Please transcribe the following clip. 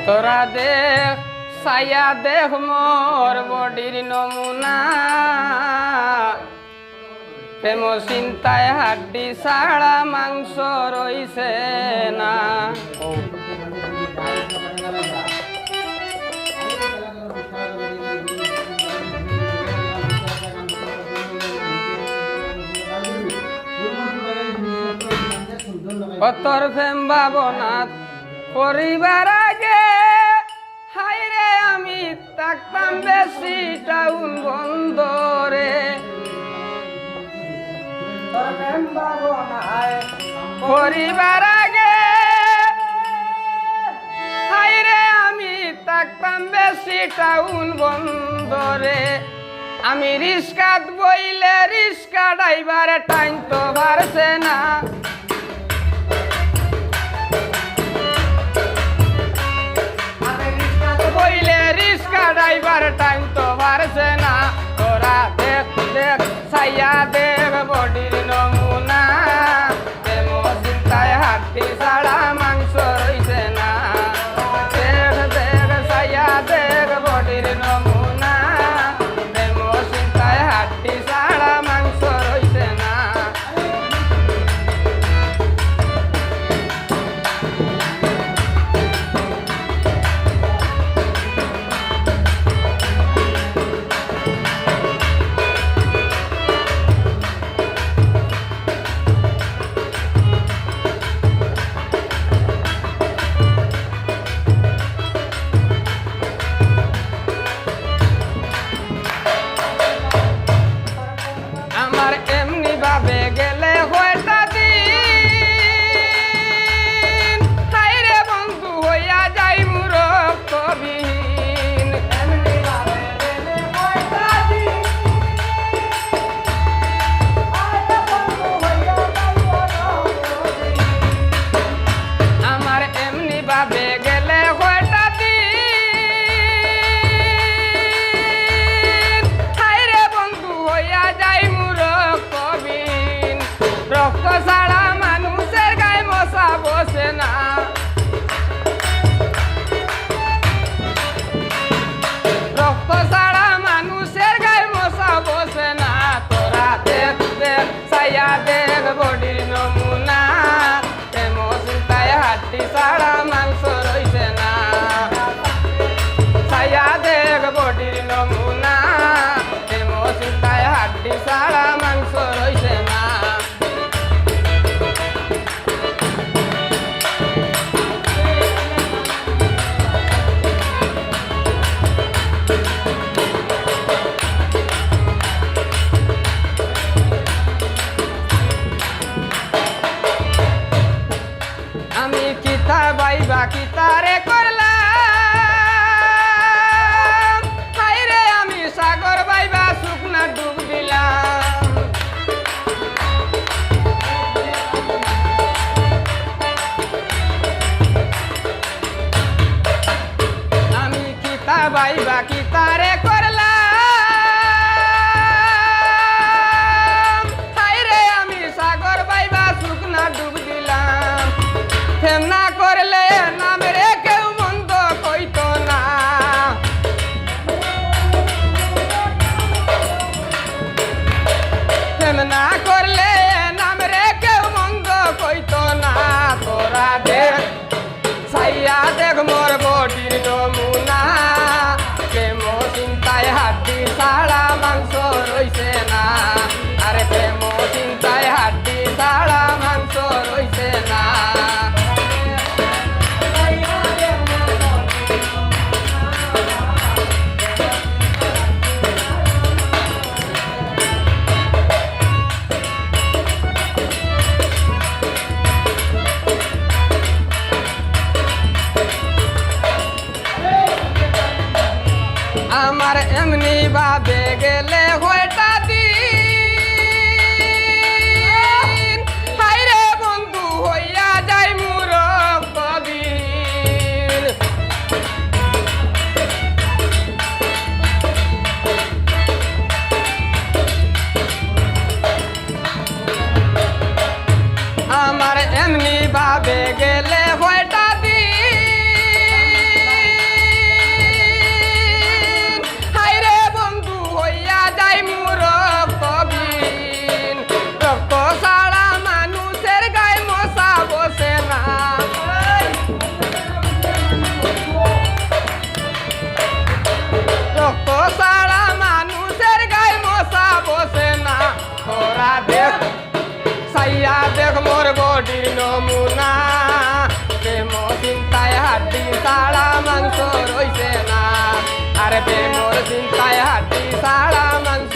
তোরা দেখ ছায়া দেখ মোর বডির নমুনা প্রেম চিন্তায় হাড্ডি ছাড়া মাংস রইছে না। তোর প্রেম ভাবনাথ পরিবার আগে হাইরে আমি থাকতাম বেশি টাউন বন্দরে। পরিবার আগে হাইরে আমি থাকতাম বেশি টাউন বন্দরে। আমি রিস্কাত বইলে রিস্কা ড্রাইভারে টাইম তো পারছে না। বইলে রিস্কা ড্রাইভার টাইম তো পারছে না। তোরা দেখ দেখ ছায়া দেখ বডির নমুনা প্রেম চিন্তায় হাড্ডি ছাড়া মাংস রইছে না। দেখ দেখ ছায়া দেখ বডির নমুনা প্রেম চিন্তায় হাড্ডি ছাড়া মাংস রইছে না। আমার এমনি ভাবে গেলে হয়টা দিন হাইরে বন্ধু হইয়া যাই মুরব কবিন। এমনি ভাবে গেলে হয়টা দিন হাইরে বন্ধু হইয়া যাই মুরব কবিন। আমার এমনি ভাবে গেলে হয়টা দিন হাইরে বন্ধু হইয়া যাই রক্ত ছাড়া মানুষের গায়ে মশা বসে না। রক্ত ছাড়া মানুষের গায়ে মশা বসে না। তোরা দেখ দেখ ছায়া দেখ বডির নমুনা প্রেম চিন্তায় হাড্ডি ছাড়া মাংস রইছে না। ছায়া দেখ বডির নমুনা প্রেম চিন্তায় হাড্ডি ছাড়া মাংস রইছে না। আমি কিতা বাইবা কিতারে করলাম হাইরে আমি সাগর বাইবা শুকনা ডুব দিলাম। আমি কিতা বাইবা কিতারে করলাম হাইরে আমি সাগর বাইবা শুকনা ডুব দিলাম। প্রেম না করলে নাম রে কেউ মন্দ কইতো না। প্রেম না করলে নাম রে কেউ মন্দ কইতো না। তোরা দেখ ছাইয়া দেখ মোর বডির নমুনা প্রেম চিন্তায় হাড্ডি ছাড়া মাংস রইছে না। আরে প্রেম চিন্তায় হাড্ডি ছাড়া মাংস রইছে না। আমার এমনি ভাবে গেলে হয়টা দিন হাইরে বন্ধু হইয়া যাই মুরব কবির। আমার এমনি ভাবে গেলে হয়টা দিন সাইয়া দেখ মোর বডির নমুনা প্রেম চিন্তায় হাড্ডি ছাড়া মাংস রইছে না আরে প্রেমর চিন্তায় হাড্ডি ছাড়া মাংস